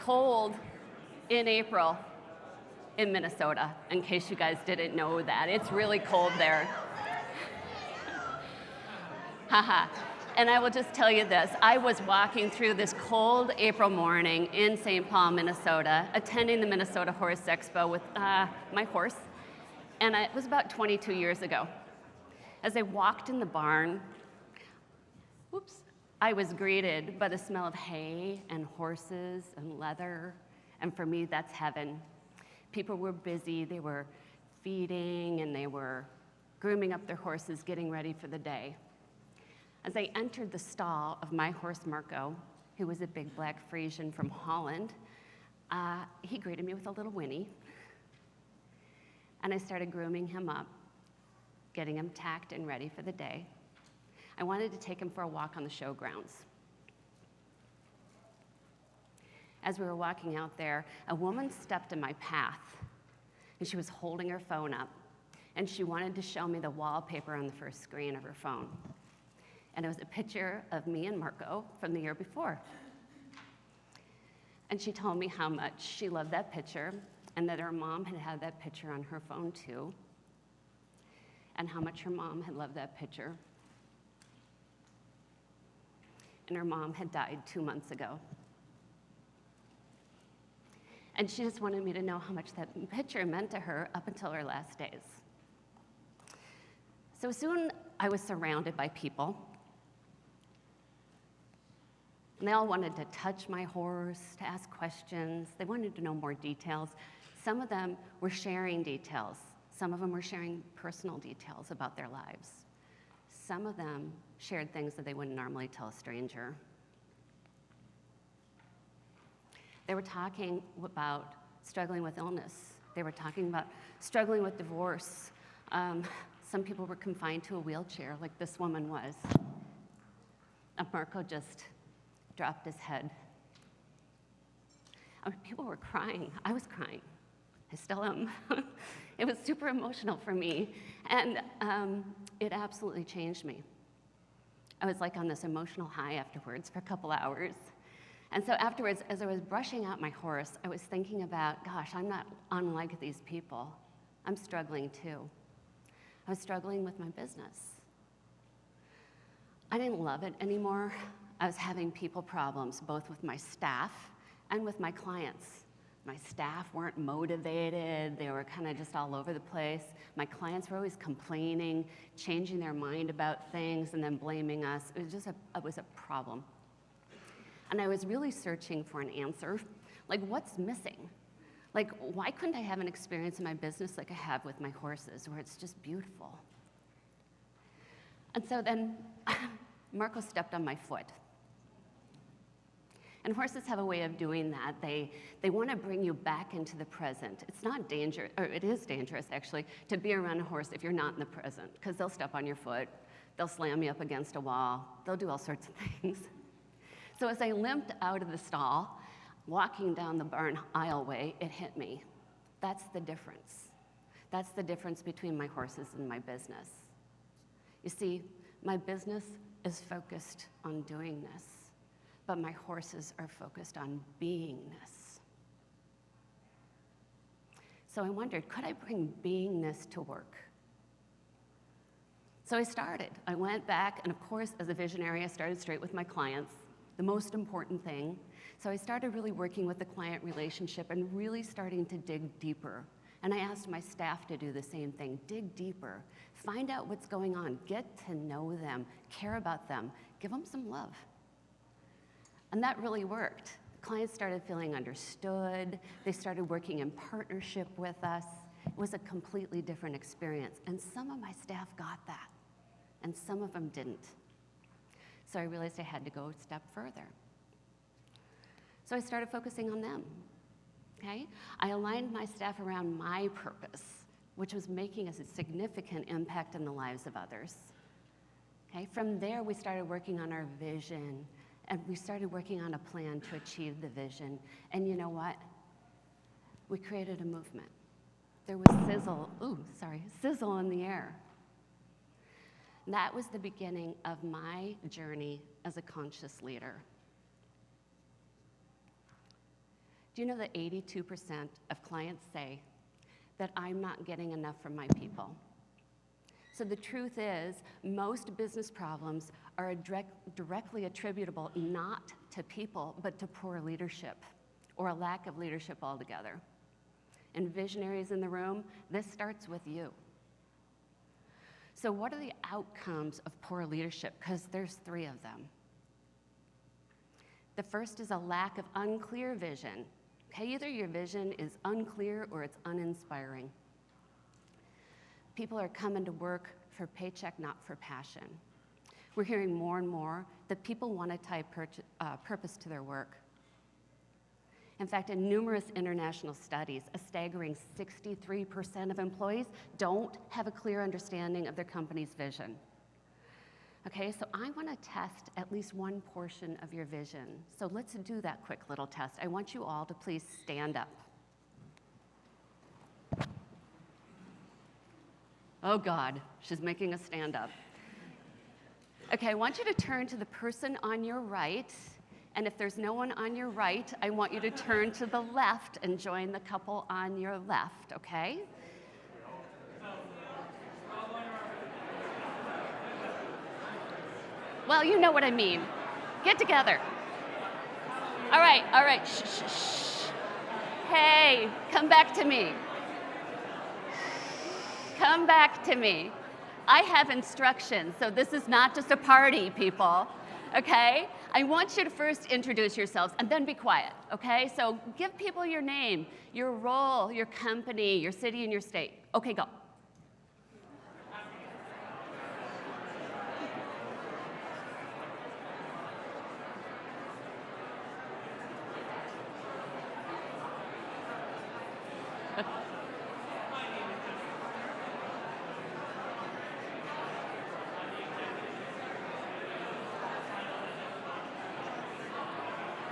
cold in April in Minnesota, in case you guys didn't know that. It's really cold there. Haha. And I will just tell you this. I was walking through this cold April morning in St. Paul, Minnesota, attending the Minnesota Horse Expo with my horse. And it was about 22 years ago. As I walked in the barn, I was greeted by the smell of hay and horses and leather. And for me, that's heaven. People were busy. They were feeding and they were grooming up their horses, getting ready for the day. As I entered the stall of my horse, Marco, who was a big black Friesian from Holland, he greeted me with a little whinny. And I started grooming him up, getting him tacked and ready for the day. I wanted to take him for a walk on the show grounds. As we were walking out there, a woman stepped in my path, and she was holding her phone up, and she wanted to show me the wallpaper on the first screen of her phone. And it was a picture of me and Marco from the year before. And she told me how much she loved that picture and that her mom had had that picture on her phone too, and how much her mom had loved that picture. And her mom had died 2 months ago. And she just wanted me to know how much that picture meant to her up until her last days. So soon I was surrounded by people. And they all wanted to touch my horse, to ask questions. They wanted to know more details. Some of them were sharing details. Some of them were sharing personal details about their lives. Some of them shared things that they wouldn't normally tell a stranger. They were talking about struggling with illness. They were talking about struggling with divorce. Some people were confined to a wheelchair, like this woman was. And Marco just dropped his head. People were crying. I was crying. I still am. It was super emotional for me, and it absolutely changed me. I was like on this emotional high afterwards for a couple hours. And so afterwards, as I was brushing out my horse, I was thinking about, gosh, I'm not unlike these people. I'm struggling too. I was struggling with my business. I didn't love it anymore. I was having people problems, both with my staff and with my clients. My staff weren't motivated. They were kind of just all over the place. My clients were always complaining, changing their mind about things, and then blaming us. It was a problem. And I was really searching for an answer. Like, what's missing? Like, why couldn't I have an experience in my business like I have with my horses, where it's just beautiful? And so then Marco stepped on my foot. And horses have a way of doing that. They want to bring you back into the present. It's not dangerous, or it is dangerous actually, to be around a horse if you're not in the present, because they'll step on your foot, they'll slam you up against a wall, they'll do all sorts of things. So as I limped out of the stall, walking down the barn aisleway, it hit me. That's the difference. That's the difference between my horses and my business. You see, my business is focused on doingness, but my horses are focused on beingness. So I wondered, could I bring beingness to work? So I started. I went back, and of course, as a visionary, I started straight with my clients, the most important thing. So I started really working with the client relationship and really starting to dig deeper. And I asked my staff to do the same thing, dig deeper, find out what's going on, get to know them, care about them, give them some love. And that really worked. Clients started feeling understood. They started working in partnership with us. It was a completely different experience. And some of my staff got that, and some of them didn't. So I realized I had to go a step further. So I started focusing on them, okay? I aligned my staff around my purpose, which was making a significant impact in the lives of others, okay? From there, we started working on our vision, and we started working on a plan to achieve the vision. And you know what? We created a movement. There was sizzle in the air. And that was the beginning of my journey as a conscious leader. Do you know that 82% of clients say that I'm not getting enough from my people? So the truth is, most business problems are directly attributable not to people, but to poor leadership or a lack of leadership altogether. And visionaries in the room, this starts with you. So what are the outcomes of poor leadership? Because there's 3 of them. The first is a lack of unclear vision. Okay, either your vision is unclear or it's uninspiring. People are coming to work for paycheck, not for passion. We're hearing more and more that people want to tie purpose to their work. In fact, in numerous international studies, a staggering 63% of employees don't have a clear understanding of their company's vision. Okay, so I want to test at least one portion of your vision. So let's do that quick little test. I want you all to please stand up. Oh God, she's making us stand up. Okay, I want you to turn to the person on your right, and if there's no one on your right, I want you to turn to the left and join the couple on your left, okay? Well, you know what I mean. Get together. All right, shh, shh, shh. Hey, come back to me. Come back to me. I have instructions, so this is not just a party, people, okay? I want you to first introduce yourselves and then be quiet, okay? So give people your name, your role, your company, your city, and your state. Okay, go.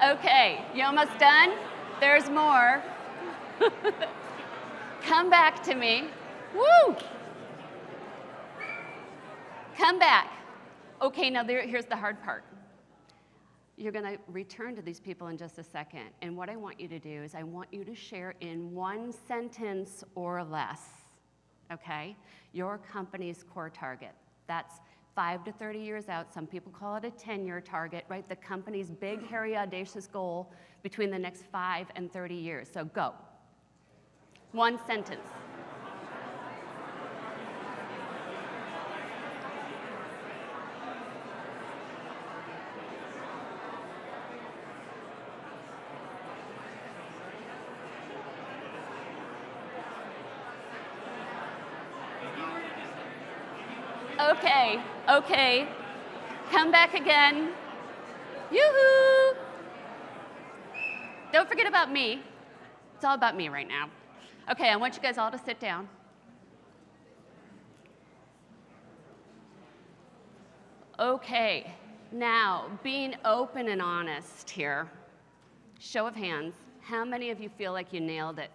Okay, you almost done? There's more. Come back to me. Woo! Come back. Okay, now here's the hard part. You're going to return to these people in just a second. And what I want you to do is I want you to share in one sentence or less, okay, your company's core target. That's 5 to 30 years out. Some people call it a 10-year target, right? The company's big, hairy, audacious goal between the next 5 and 30 years. So go. One sentence. Okay. Come back again. Yoo-hoo! Don't forget about me. It's all about me right now. Okay, I want you guys all to sit down. Okay, now, being open and honest here, show of hands, how many of you feel like you nailed it?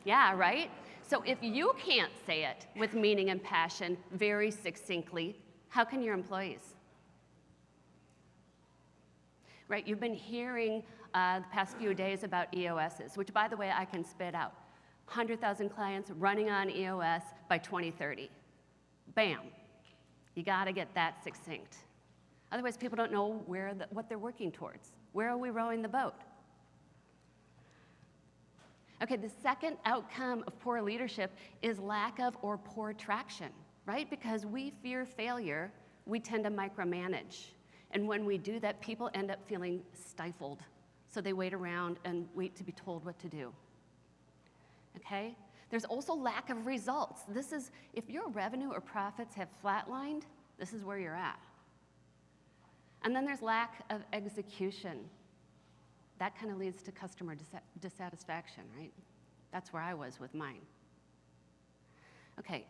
Yeah, right? So if you can't say it with meaning and passion very succinctly, how can your employees? Right, you've been hearing the past few days about EOSs, which, by the way, I can spit out. 100,000 clients running on EOS by 2030. Bam. You got to get that succinct. Otherwise, people don't know what they're working towards. Where are we rowing the boat? Okay, the second outcome of poor leadership is lack of or poor traction, right? Because we fear failure, we tend to micromanage. And when we do that, people end up feeling stifled. So they wait around and wait to be told what to do. Okay? There's also lack of results. This is, if your revenue or profits have flatlined, this is where you're at. And then there's lack of execution. That kind of leads to customer dissatisfaction, right? That's where I was with mine. Okay,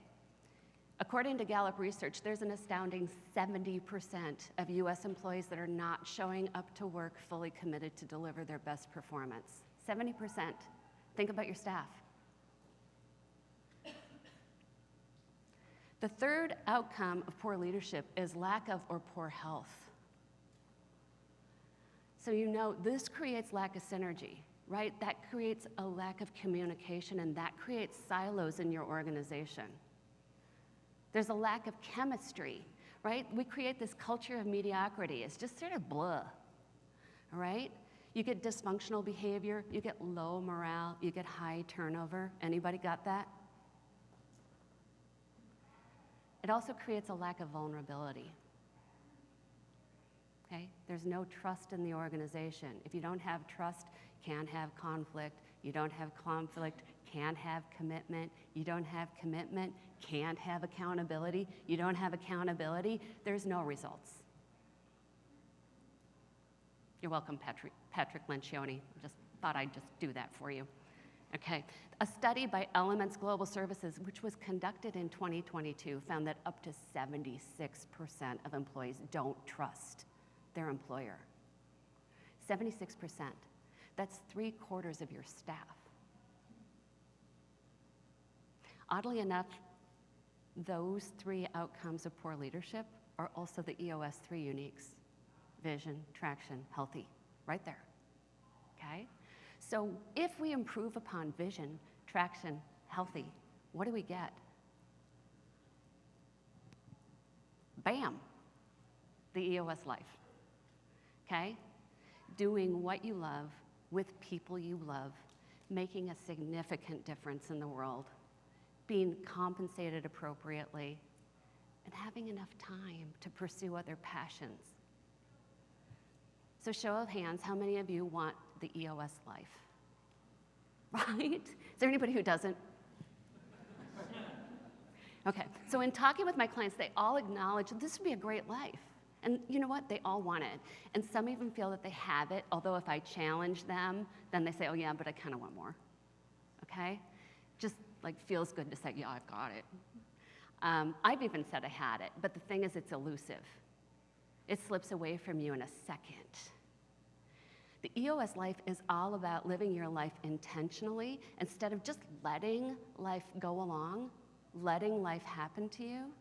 according to Gallup research, there's an astounding 70% of US employees that are not showing up to work fully committed to deliver their best performance. 70%. Think about your staff. The third outcome of poor leadership is lack of or poor health. So this creates lack of synergy, right? That creates a lack of communication, and that creates silos in your organization. There's a lack of chemistry, right? We create this culture of mediocrity. It's just sort of blah, all right? You get dysfunctional behavior, you get low morale, you get high turnover. Anybody got that? It also creates a lack of vulnerability. Okay? There's no trust in the organization. If you don't have trust, you can't have conflict. You don't have conflict, can't have commitment. You don't have commitment, can't have accountability. You don't have accountability, there's no results. You're welcome, Patrick Lencioni. Just thought I'd just do that for you. Okay, a study by Elements Global Services, which was conducted in 2022, found that up to 76% of employees don't trust their employer. 76%. That's 3/4 of your staff. Oddly enough, those 3 outcomes of poor leadership are also the EOS 3 uniques. Vision, traction, healthy, right there, okay? So if we improve upon vision, traction, healthy, what do we get? Bam, the EOS life, okay? Doing what you love with people you love, making a significant difference in the world, being compensated appropriately, and having enough time to pursue other passions. So show of hands, how many of you want the EOS life? Right? Is there anybody who doesn't? Okay, so in talking with my clients, they all acknowledge that this would be a great life. And you know what? They all want it. And some even feel that they have it, although if I challenge them, then they say, oh yeah, but I kind of want more. Okay? Just like feels good to say, yeah, I've got it. I've even said I had it, but the thing is it's elusive. It slips away from you in a second. The EOS life is all about living your life intentionally instead of just letting life go along, letting life happen to you.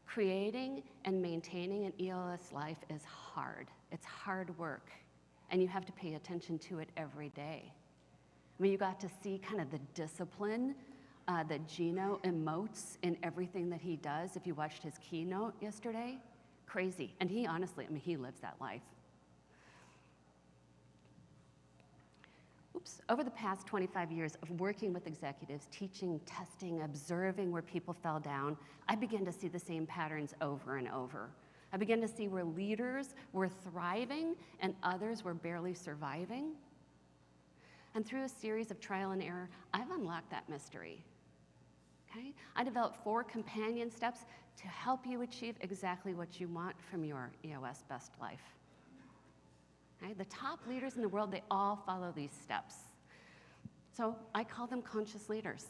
Creating and maintaining an EOS life is hard. It's hard work, and you have to pay attention to it every day. I mean, you got to see kind of the discipline that Gino emotes in everything that he does. If you watched his keynote yesterday, crazy. And he honestly, I mean, he lives that life. Over the past 25 years of working with executives, teaching, testing, observing where people fell down, I began to see the same patterns over and over. I began to see where leaders were thriving and others were barely surviving. And through a series of trial and error, I've unlocked that mystery. Okay? I developed 4 companion steps to help you achieve exactly what you want from your EOS best life. Okay? The top leaders in the world, they all follow these steps. So I call them conscious leaders.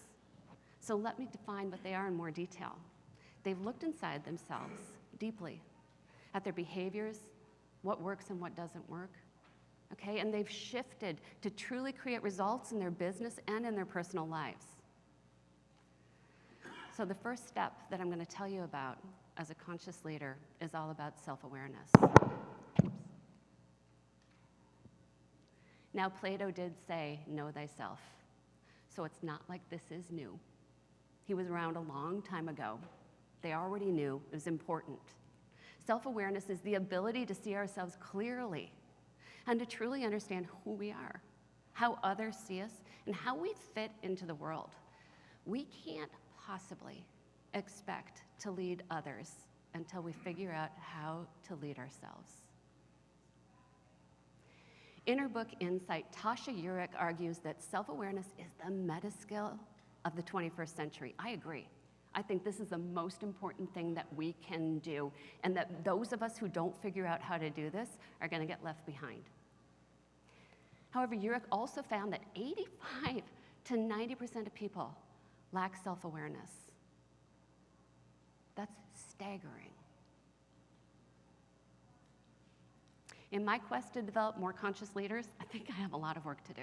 So let me define what they are in more detail. They've looked inside themselves deeply at their behaviors, what works and what doesn't work. Okay? And they've shifted to truly create results in their business and in their personal lives. So the first step that I'm going to tell you about as a conscious leader is all about self-awareness. Now, Plato did say, know thyself. So it's not like this is new. He was around a long time ago. They already knew it was important. Self-awareness is the ability to see ourselves clearly and to truly understand who we are, how others see us, and how we fit into the world. We can't possibly expect to lead others until we figure out how to lead ourselves. In her book, Insight, Tasha Eurich argues that self-awareness is the meta skill of the 21st century. I agree. I think this is the most important thing that we can do, and that those of us who don't figure out how to do this are going to get left behind. However, Eurich also found that 85 to 90% of people lack self-awareness. That's staggering. In my quest to develop more conscious leaders, I think I have a lot of work to do.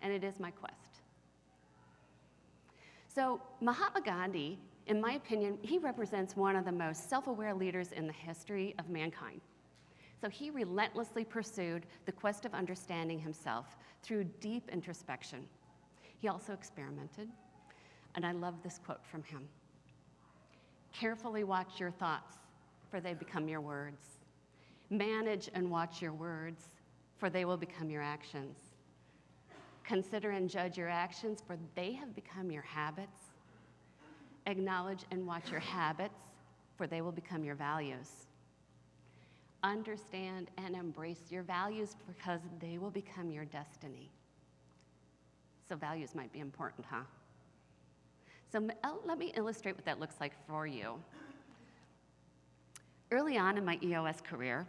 And it is my quest. So Mahatma Gandhi, in my opinion, he represents one of the most self-aware leaders in the history of mankind. So he relentlessly pursued the quest of understanding himself through deep introspection. He also experimented, and I love this quote from him. "Carefully watch your thoughts, for they become your words. Manage and watch your words, for they will become your actions. Consider and judge your actions, for they have become your habits. Acknowledge and watch your habits, for they will become your values. Understand and embrace your values, because they will become your destiny." So values might be important, huh? So let me illustrate what that looks like for you. Early on in my EOS career,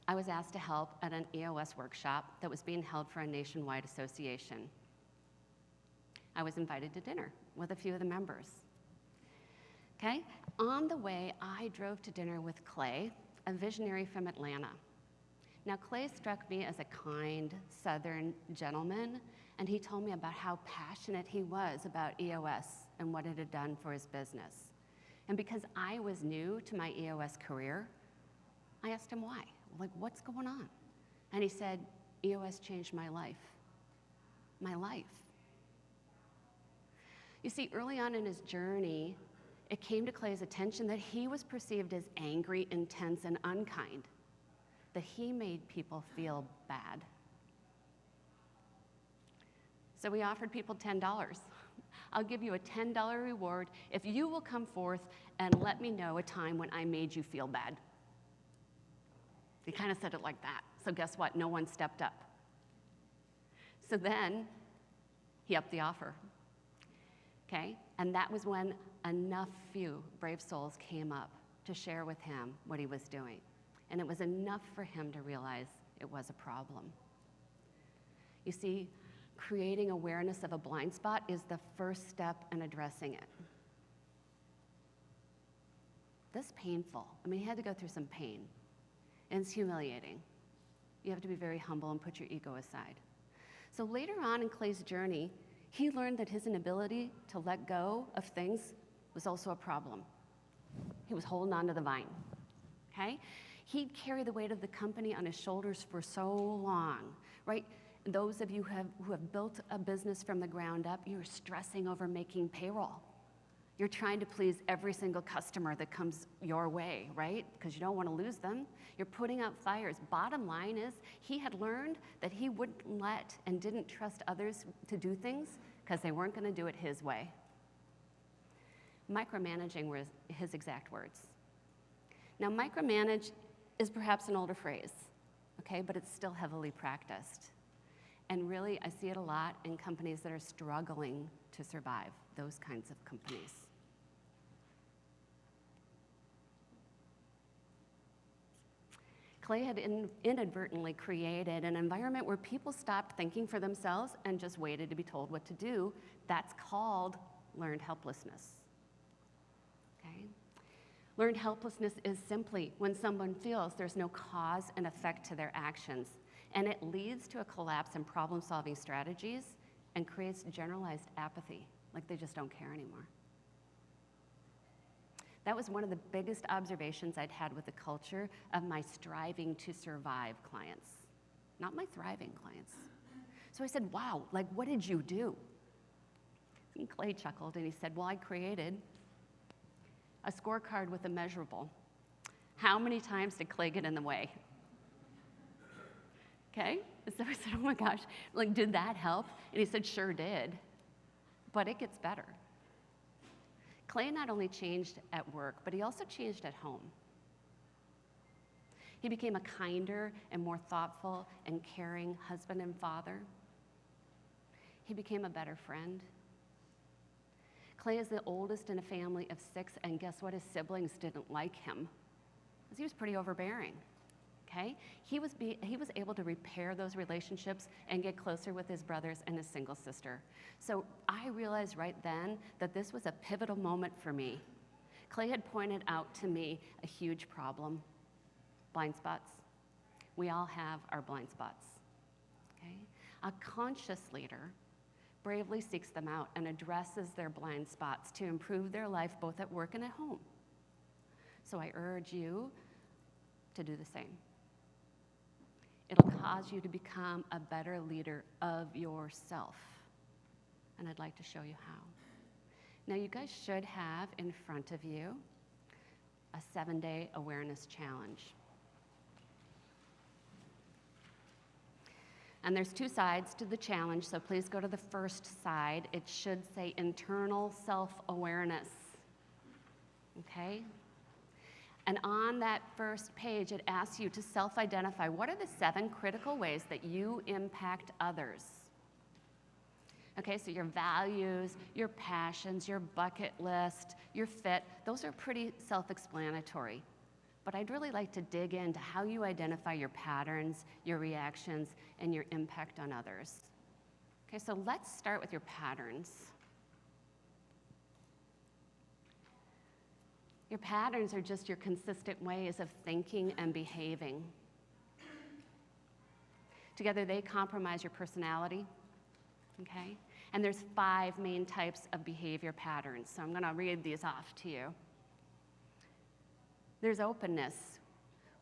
I was asked to help at an EOS workshop that was being held for a nationwide association. I was invited to dinner with a few of the members. Okay? On the way, I drove to dinner with Clay, a visionary from Atlanta. Now, Clay struck me as a kind, Southern gentleman, and he told me about how passionate he was about EOS and what it had done for his business. And because I was new to my EOS career, I asked him why. Like, what's going on? And he said, EOS changed my life. My life. You see, early on in his journey, it came to Clay's attention that he was perceived as angry, intense, and unkind, that he made people feel bad. So we offered people $10. I'll give you a $10 reward if you will come forth and let me know a time when I made you feel bad. He kind of said it like that. So guess what? No one stepped up. So then he upped the offer. Okay? And that was when enough few brave souls came up to share with him what he was doing. And it was enough for him to realize it was a problem. You see, creating awareness of a blind spot is the first step in addressing it. This is painful. I mean, he had to go through some pain. And it's humiliating. You have to be very humble and put your ego aside. So later on in Clay's journey, he learned that his inability to let go of things was also a problem. He was holding on to the vine, okay? He'd carry the weight of the company on his shoulders for so long, right? Those of you who have built a business from the ground up, you're stressing over making payroll. You're trying to please every single customer that comes your way, right? Because you don't want to lose them. You're putting out fires. Bottom line is, he had learned that he wouldn't let and didn't trust others to do things because they weren't going to do it his way. Micromanaging were his exact words. Now, micromanage is perhaps an older phrase, okay, but it's still heavily practiced. And really, I see it a lot in companies that are struggling to survive, those kinds of companies. Clay had inadvertently created an environment where people stopped thinking for themselves and just waited to be told what to do. That's called learned helplessness. Okay? Learned helplessness is simply when someone feels there's no cause and effect to their actions, and it leads to a collapse in problem-solving strategies and creates generalized apathy, like they just don't care anymore. That was one of the biggest observations I'd had with the culture of my striving to survive clients, not my thriving clients. So I said, wow, like, what did you do? And Clay chuckled and he said, well, I created a scorecard with a measurable. How many times did Clay get in the way? Okay, so I said, oh my gosh, like, did that help? And he said, sure did, but it gets better. Clay not only changed at work, but he also changed at home. He became a kinder and more thoughtful and caring husband and father. He became a better friend. Clay is the oldest in a family of 6, and guess what? His siblings didn't like him, because he was pretty overbearing. Okay? He was able to repair those relationships and get closer with his brothers and his single sister. So I realized right then that this was a pivotal moment for me. Clay had pointed out to me a huge problem: blind spots. We all have our blind spots. Okay? A conscious leader bravely seeks them out and addresses their blind spots to improve their life both at work and at home. So I urge you to do the same. It'll cause you to become a better leader of yourself. And I'd like to show you how. Now, you guys should have in front of you a 7-day awareness challenge. And there's 2 sides to the challenge, so please go to the first side. It should say internal self-awareness, okay? And on that first page, it asks you to self-identify what are the 7 critical ways that you impact others. Okay, so your values, your passions, your bucket list, your fit, those are pretty self-explanatory. But I'd really like to dig into how you identify your patterns, your reactions, and your impact on others. Okay, so let's start with your patterns. Your patterns are just your consistent ways of thinking and behaving. Together, they compromise your personality, okay? And there's 5 main types of behavior patterns, so I'm gonna read these off to you. There's openness,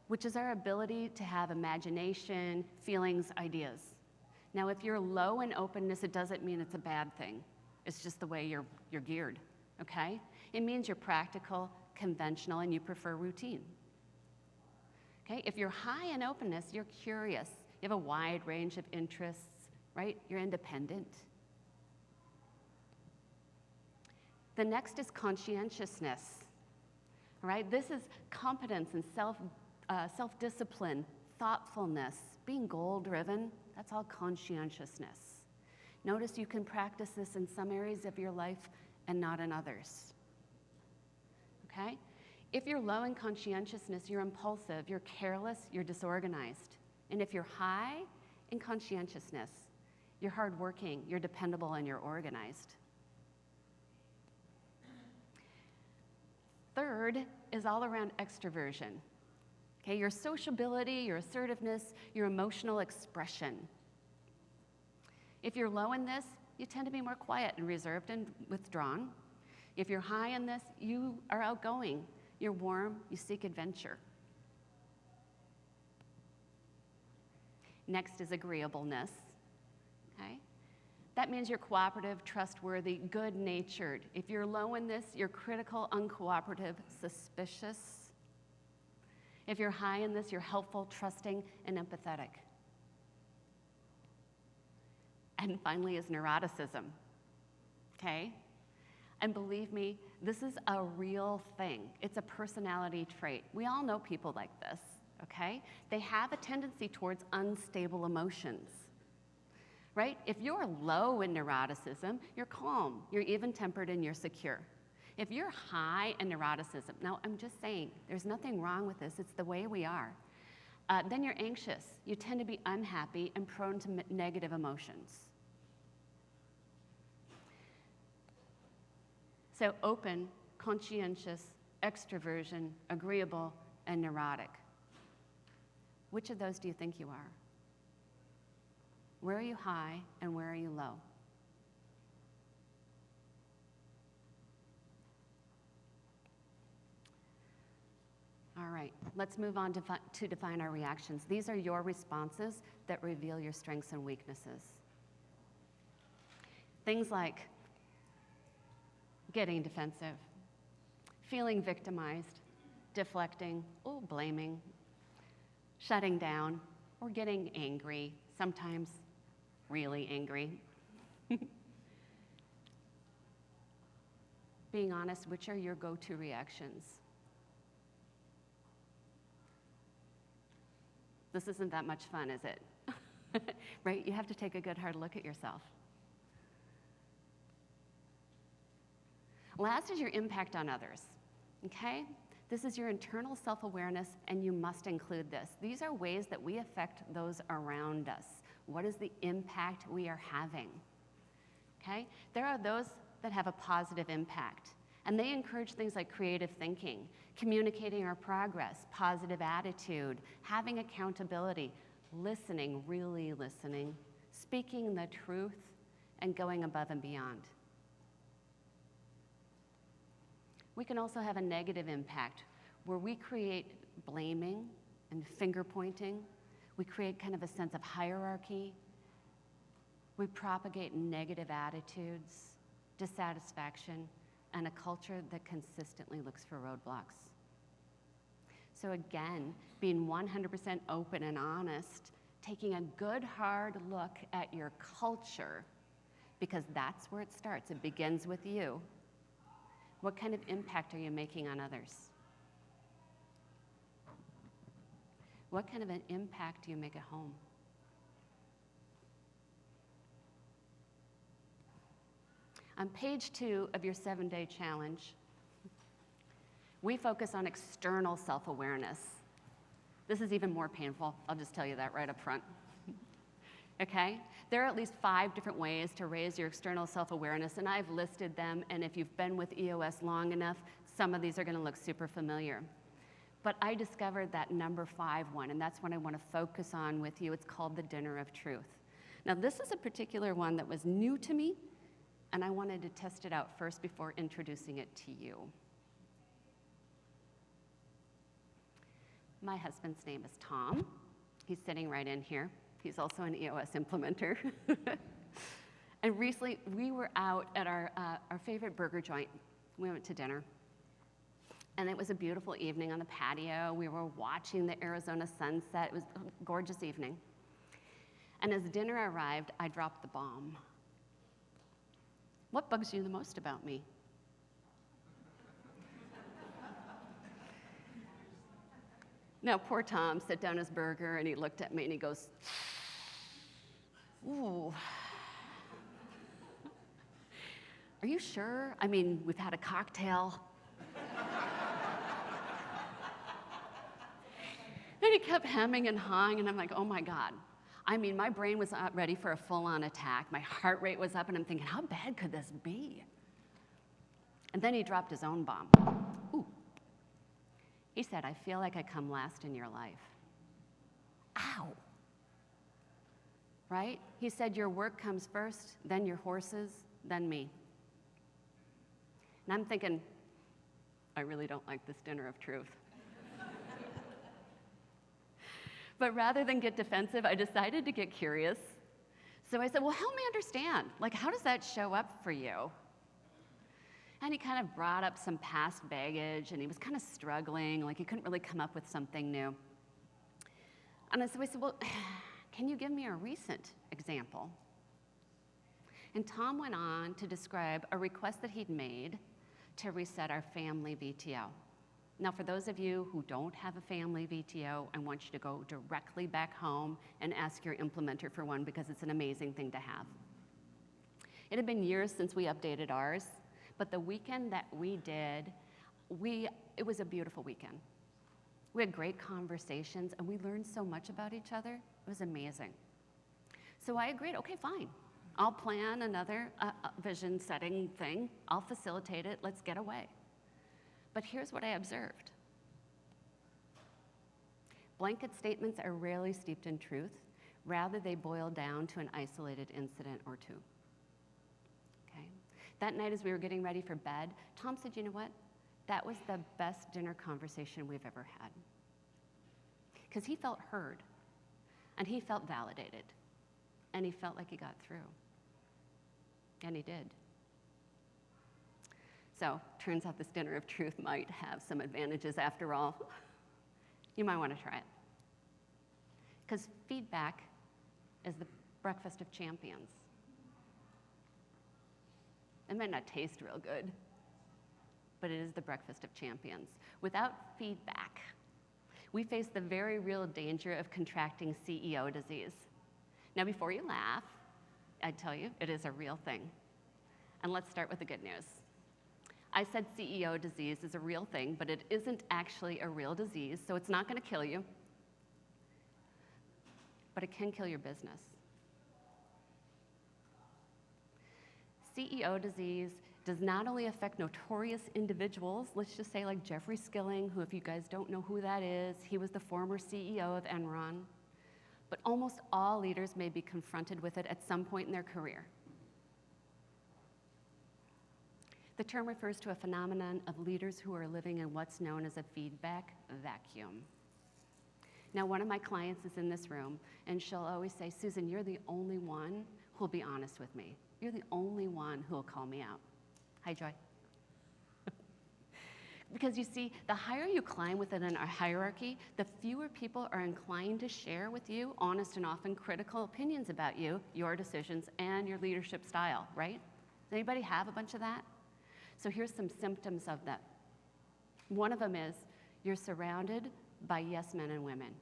which is our ability to have imagination, feelings, ideas. Now, if you're low in openness, it doesn't mean it's a bad thing. It's just the way you're geared, okay? It means you're practical, conventional, and you prefer routine. Okay, if you're high in openness, you're curious. You have a wide range of interests, right? You're independent. The next is conscientiousness, all right? This is competence and self-discipline, thoughtfulness, being goal-driven. That's all conscientiousness. Notice you can practice this in some areas of your life and not in others, okay? If you're low in conscientiousness, you're impulsive, you're careless, you're disorganized. And if you're high in conscientiousness, you're hardworking, you're dependable, and you're organized. Third is all around extroversion. Okay, your sociability, your assertiveness, your emotional expression. If you're low in this, you tend to be more quiet and reserved and withdrawn. If you're high in this, you are outgoing, you're warm, you seek adventure. Next is agreeableness, okay? That means you're cooperative, trustworthy, good-natured. If you're low in this, you're critical, uncooperative, suspicious. If you're high in this, you're helpful, trusting, and empathetic. And finally is neuroticism, okay? And believe me, this is a real thing. It's a personality trait. We all know people like this, okay? They have a tendency towards unstable emotions. Right? If you're low in neuroticism, you're calm, you're even-tempered, and you're secure. If you're high in neuroticism, now I'm just saying, there's nothing wrong with this, it's the way we are. Then you're anxious. You tend to be unhappy and prone to negative emotions. So open, conscientious, extroversion, agreeable, and neurotic. Which of those do you think you are? Where are you high and where are you low? All right, let's move on to define our reactions. These are your responses that reveal your strengths and weaknesses. Things like getting defensive, feeling victimized, deflecting, blaming, shutting down, or getting angry, sometimes really angry. Being honest, which are your go-to reactions? This isn't that much fun, is it? Right? You have to take a good hard look at yourself. Last is your impact on others, okay? This is your internal self-awareness, and you must include this. These are ways that we affect those around us. What is the impact we are having? Okay? There are those that have a positive impact, and they encourage things like creative thinking, communicating our progress, positive attitude, having accountability, listening, really listening, speaking the truth, and going above and beyond. We can also have a negative impact where we create blaming and finger pointing. We create kind of a sense of hierarchy. We propagate negative attitudes, dissatisfaction, and a culture that consistently looks for roadblocks. So again, being 100% open and honest, taking a good hard look at your culture, because that's where it starts. It begins with you. What kind of impact are you making on others? What kind of an impact do you make at home? On page 2 of your 7-day challenge, we focus on external self-awareness. This is even more painful. I'll just tell you that right up front. Okay? There are at least 5 different ways to raise your external self-awareness, and I've listed them, and if you've been with EOS long enough, some of these are going to look super familiar. But I discovered that number 5 one, and that's what I want to focus on with you. It's called the dinner of truth. Now, this is a particular one that was new to me, and I wanted to test it out first before introducing it to you. My husband's name is Tom. He's sitting right in here. He's also an EOS Implementer. And recently, we were out at our favorite burger joint. We went to dinner. And it was a beautiful evening on the patio. We were watching the Arizona sunset. It was a gorgeous evening. And as dinner arrived, I dropped the bomb. What bugs you the most about me? Now, poor Tom set down his burger and he looked at me and he goes, "Ooh. Are you sure? I mean, we've had a cocktail." And he kept hemming and hawing, and I'm like, oh my God. I mean, my brain was not ready for a full-on attack. My heart rate was up, and I'm thinking, how bad could this be? And then he dropped his own bomb. Ooh. He said, "I feel like I come last in your life." Ow. Right? He said, your work comes first, then your horses, then me. And I'm thinking, I really don't like this dinner of truth. But rather than get defensive, I decided to get curious. So I said, well, help me understand. Like, how does that show up for you? And he kind of brought up some past baggage, and he was kind of struggling, like he couldn't really come up with something new. And so I said, well, can you give me a recent example? And Tom went on to describe a request that he'd made to reset our family VTO. Now, for those of you who don't have a family VTO, I want you to go directly back home and ask your implementer for one, because it's an amazing thing to have. It had been years since we updated ours, but the weekend that we did, it was a beautiful weekend. We had great conversations, and we learned so much about each other. It was amazing. So I agreed, okay, fine. I'll plan another vision setting thing. I'll facilitate it. Let's get away. But here's what I observed. Blanket statements are rarely steeped in truth. Rather, they boil down to an isolated incident or two. Okay? That night, as we were getting ready for bed, Tom said, you know what? That was the best dinner conversation we've ever had. Because he felt heard, and he felt validated, and he felt like he got through. And he did. So, turns out this dinner of truth might have some advantages after all. You might want to try it. Because feedback is the breakfast of champions. It might not taste real good, but it is the breakfast of champions. Without feedback, we face the very real danger of contracting CEO disease. Now, before you laugh, I tell you, it is a real thing. And let's start with the good news. I said CEO disease is a real thing, but it isn't actually a real disease, so it's not going to kill you. But it can kill your business. CEO disease does not only affect notorious individuals, let's just say like Jeffrey Skilling, who, if you guys don't know who that is, he was the former CEO of Enron, but almost all leaders may be confronted with it at some point in their career. The term refers to a phenomenon of leaders who are living in what's known as a feedback vacuum. Now, one of my clients is in this room, and she'll always say, Susan, you're the only one who'll be honest with me. You're the only one who'll call me out. Hi, Joy. Because you see, the higher you climb within a hierarchy, the fewer people are inclined to share with you honest and often critical opinions about you, your decisions, and your leadership style, right? Does anybody have a bunch of that? So here's some symptoms of that. One of them is you're surrounded by yes men and women.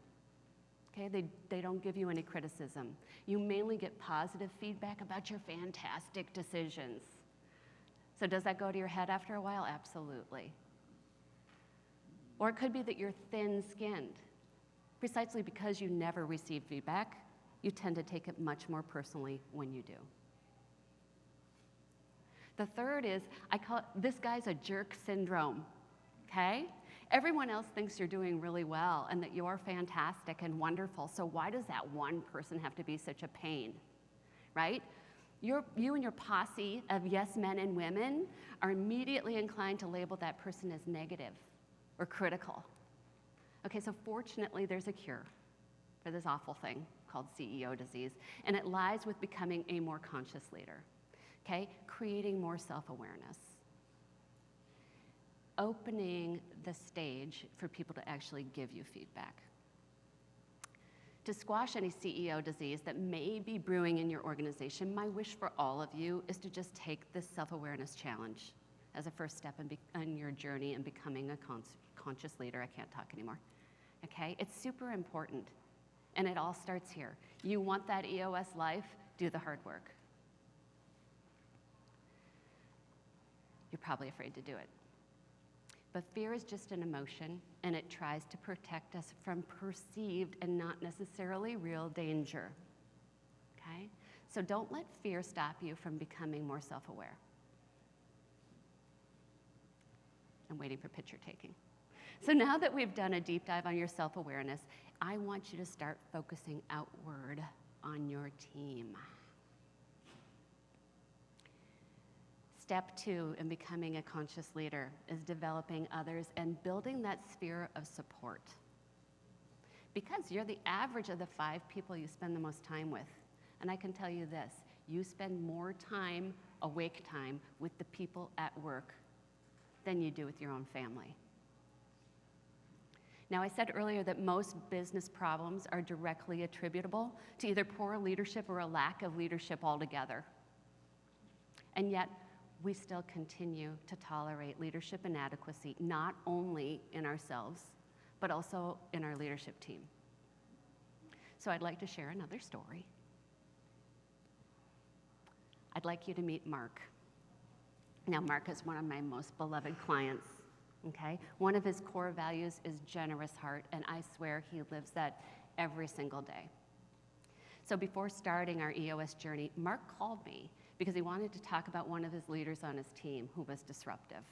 Okay, they don't give you any criticism. You mainly get positive feedback about your fantastic decisions. So does that go to your head after a while? Absolutely. Or it could be that you're thin-skinned. Precisely because you never receive feedback, you tend to take it much more personally when you do. The third is, I call it, this guy's a jerk syndrome, okay? Everyone else thinks you're doing really well and that you're fantastic and wonderful, so why does that one person have to be such a pain, right? You and your posse of yes men and women are immediately inclined to label that person as negative or critical. Okay, so fortunately there's a cure for this awful thing called CEO disease, and it lies with becoming a more conscious leader, okay? Creating more self-awareness. Opening the stage for people to actually give you feedback. To squash any CEO disease that may be brewing in your organization, my wish for all of you is to just take this self-awareness challenge as a first step in your journey in becoming a conscious leader. I can't talk anymore. Okay? It's super important, and it all starts here. You want that EOS life? Do the hard work. You're probably afraid to do it. But fear is just an emotion, and it tries to protect us from perceived and not necessarily real danger. Okay? So don't let fear stop you from becoming more self-aware. I'm waiting for picture taking. So now that we've done a deep dive on your self-awareness, I want you to start focusing outward on your team. Step 2 in becoming a conscious leader is developing others and building that sphere of support. Because you're the average of the 5 people you spend the most time with. And I can tell you this, you spend more time, awake time, with the people at work than you do with your own family. Now, I said earlier that most business problems are directly attributable to either poor leadership or a lack of leadership altogether. And yet, we still continue to tolerate leadership inadequacy, not only in ourselves, but also in our leadership team. So I'd like to share another story. I'd like you to meet Mark. Now, Mark is one of my most beloved clients, okay? One of his core values is generous heart, and I swear he lives that every single day. So before starting our EOS journey, Mark called me because he wanted to talk about one of his leaders on his team who was disruptive.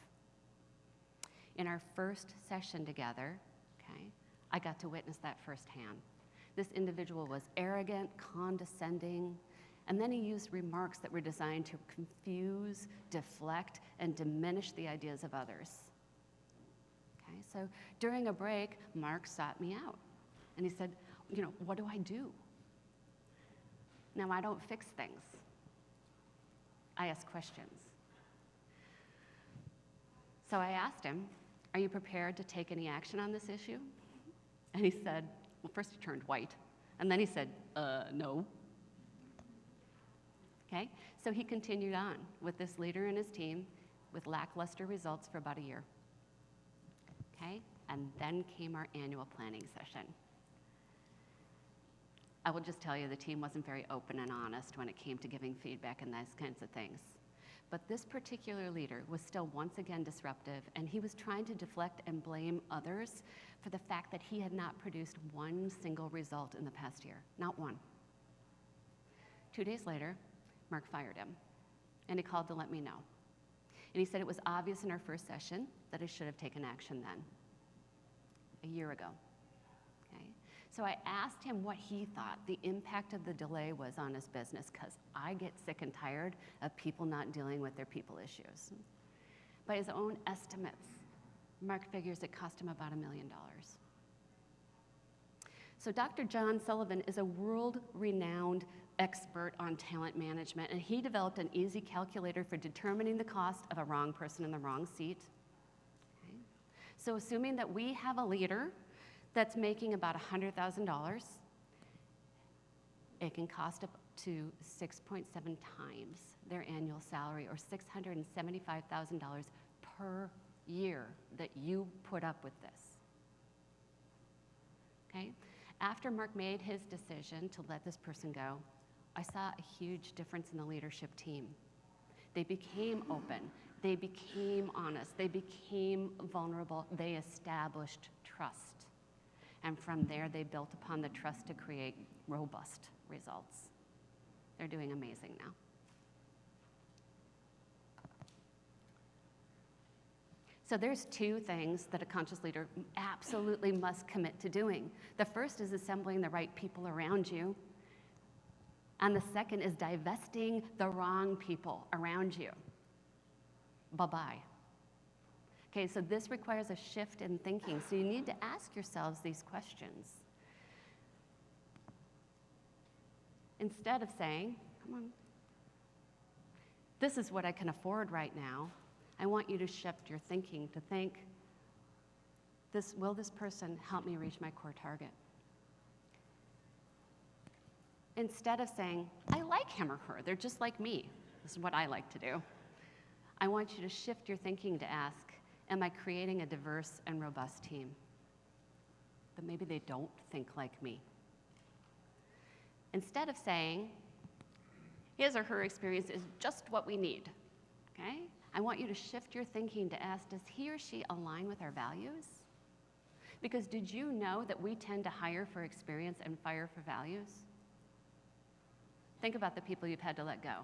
In our first session together, okay, I got to witness that firsthand. This individual was arrogant, condescending, and then he used remarks that were designed to confuse, deflect, and diminish the ideas of others. Okay, so during a break, Mark sought me out, and he said, what do I do? Now, I don't fix things. I ask questions. So I asked him, are you prepared to take any action on this issue? And he said, well, first he turned white, and then he said, no. Okay, so he continued on with this leader and his team with lackluster results for about a year. Okay, and then came our annual planning session. I will just tell you the team wasn't very open and honest when it came to giving feedback and those kinds of things. But this particular leader was still once again disruptive, and he was trying to deflect and blame others for the fact that he had not produced one single result in the past year, not one. 2 days later, Mark fired him, and he called to let me know. And he said it was obvious in our first session that I should have taken action then, a year ago. Okay? So I asked him what he thought the impact of the delay was on his business, because I get sick and tired of people not dealing with their people issues. By his own estimates, Mark figures it cost him about $1 million. So Dr. John Sullivan is a world-renowned expert on talent management, and he developed an easy calculator for determining the cost of a wrong person in the wrong seat. Okay. So assuming that we have a leader that's making about $100,000, it can cost up to 6.7 times their annual salary, or $675,000 per year that you put up with this. Okay? After Mark made his decision to let this person go, I saw a huge difference in the leadership team. They became open, they became honest, they became vulnerable, they established trust. And from there, they built upon the trust to create robust results. They're doing amazing now. So there's two things that a conscious leader absolutely must commit to doing. The first is assembling the right people around you. And the second is divesting the wrong people around you. Bye-bye. Okay, so this requires a shift in thinking. So you need to ask yourselves these questions. Instead of saying, come on, this is what I can afford right now, I want you to shift your thinking to think, will this person help me reach my core target? Instead of saying, I like him or her, they're just like me. This is what I like to do. I want you to shift your thinking to ask, am I creating a diverse and robust team? But maybe they don't think like me. Instead of saying, his or her experience is just what we need, okay? I want you to shift your thinking to ask, does he or she align with our values? Because did you know that we tend to hire for experience and fire for values? Think about the people you've had to let go.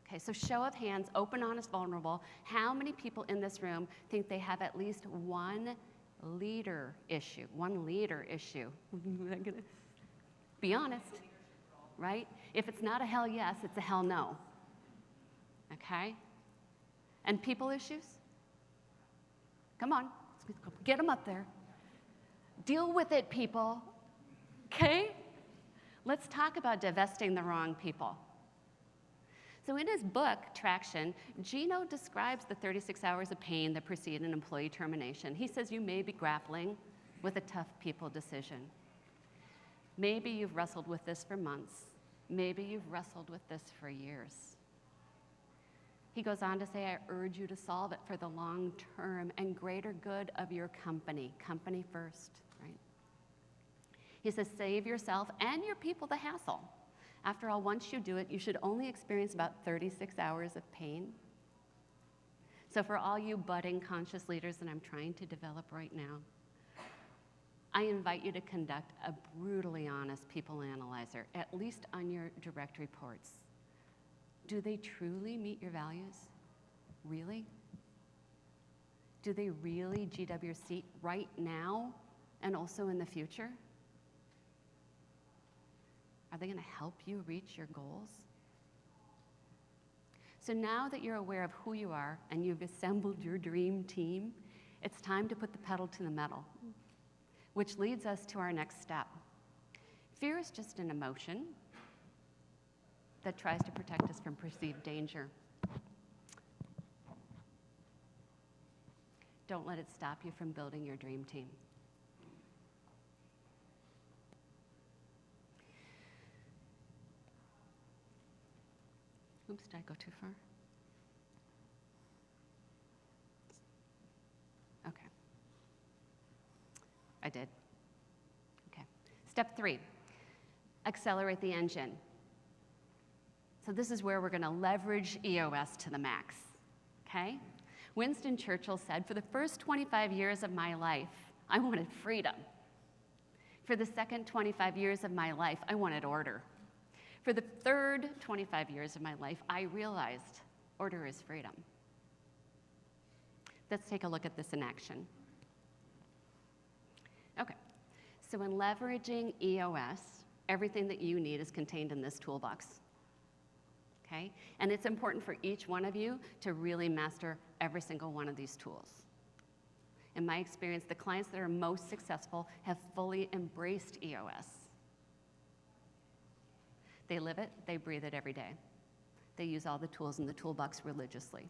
Okay, so show of hands, open, honest, vulnerable. How many people in this room think they have at least one leader issue? One leader issue. Be honest, right? If it's not a hell yes, it's a hell no. Okay? And people issues? Come on, get them up there. Deal with it, people. Okay? Let's talk about divesting the wrong people. So in his book, Traction, Gino describes the 36 hours of pain that precede an employee termination. He says you may be grappling with a tough people decision. Maybe you've wrestled with this for months. Maybe you've wrestled with this for years. He goes on to say, I urge you to solve it for the long term and greater good of your company. Company first, right? He says, save yourself and your people the hassle. After all, once you do it, you should only experience about 36 hours of pain. So for all you budding conscious leaders that I'm trying to develop right now, I invite you to conduct a brutally honest people analyzer, at least on your direct reports. Do they truly meet your values? Really? Do they really GWC right now and also in the future? Are they going to help you reach your goals? So now that you're aware of who you are and you've assembled your dream team, it's time to put the pedal to the metal, which leads us to our next step. Fear is just an emotion that tries to protect us from perceived danger. Don't let it stop you from building your dream team. Oops, did I go too far? Okay. I did. Okay. Step 3, accelerate the engine. So this is where we're going to leverage EOS to the max, okay? Winston Churchill said, for the first 25 years of my life, I wanted freedom. For the second 25 years of my life, I wanted order. For the third 25 years of my life, I realized order is freedom. Let's take a look at this in action. Okay, so in leveraging EOS, everything that you need is contained in this toolbox. Okay? And it's important for each one of you to really master every single one of these tools. In my experience, the clients that are most successful have fully embraced EOS. They live it, they breathe it every day. They use all the tools in the toolbox religiously.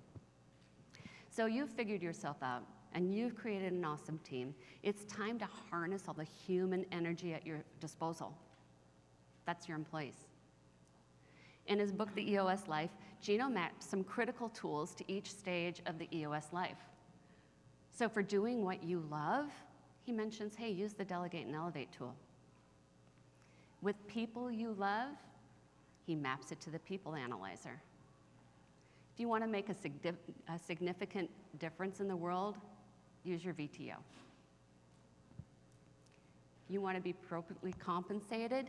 So you've figured yourself out, and you've created an awesome team. It's time to harness all the human energy at your disposal. That's your employees. In his book, The EOS Life, Gino mapped some critical tools to each stage of the EOS life. So for doing what you love, he mentions, hey, use the Delegate and Elevate tool. With people you love, he maps it to the People Analyzer. If you want to make a significant difference in the world, use your VTO. You want to be appropriately compensated,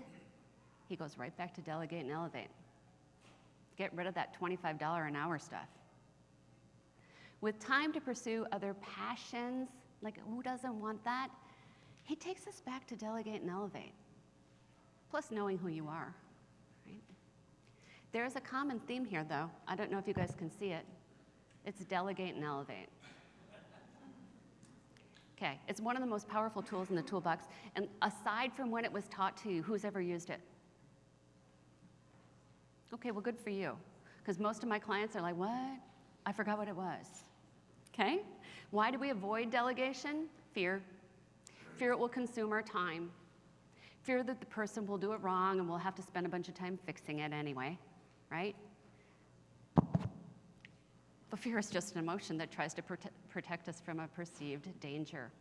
he goes right back to Delegate and Elevate. Get rid of that $25 an hour stuff. With time to pursue other passions, like who doesn't want that? He takes us back to Delegate and Elevate. Plus knowing who you are, right? There's a common theme here though. I don't know if you guys can see it. It's Delegate and Elevate. Okay, it's one of the most powerful tools in the toolbox, and aside from when it was taught to you, who's ever used it? Okay, well, good for you, because most of my clients are like, what? I forgot what it was. Okay? Why do we avoid delegation? Fear. Fear it will consume our time. Fear that the person will do it wrong and we'll have to spend a bunch of time fixing it anyway, right? But fear is just an emotion that tries to protect us from a perceived danger,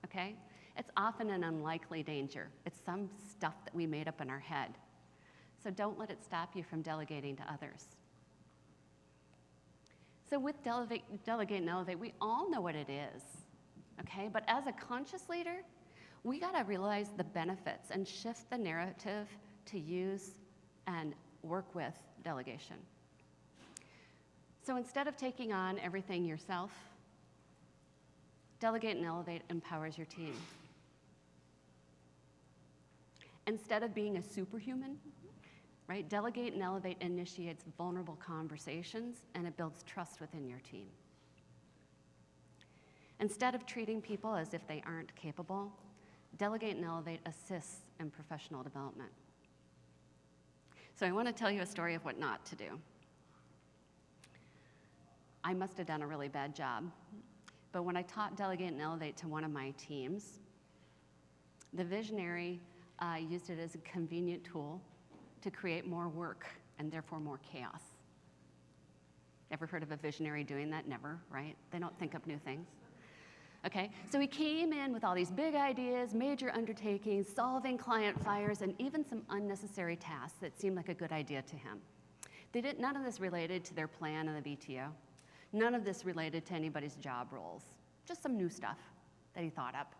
okay? It's often an unlikely danger. It's some stuff that we made up in our head. So don't let it stop you from delegating to others. So with Delegate and Elevate, we all know what it is, okay? But as a conscious leader, we gotta realize the benefits and shift the narrative to use and work with delegation. So instead of taking on everything yourself, Delegate and Elevate empowers your team. Instead of being a superhuman, right? Delegate and Elevate initiates vulnerable conversations, and it builds trust within your team. Instead of treating people as if they aren't capable, Delegate and Elevate assists in professional development. So I want to tell you a story of what not to do. I must have done a really bad job, but when I taught Delegate and Elevate to one of my teams, the visionary used it as a convenient tool to create more work and therefore more chaos. Ever heard of a visionary doing that? Never, right? They don't think up new things. Okay, so he came in with all these big ideas, major undertakings, solving client fires, and even some unnecessary tasks that seemed like a good idea to him. None of this related to their plan and the VTO. None of this related to anybody's job roles. Just some new stuff that he thought up,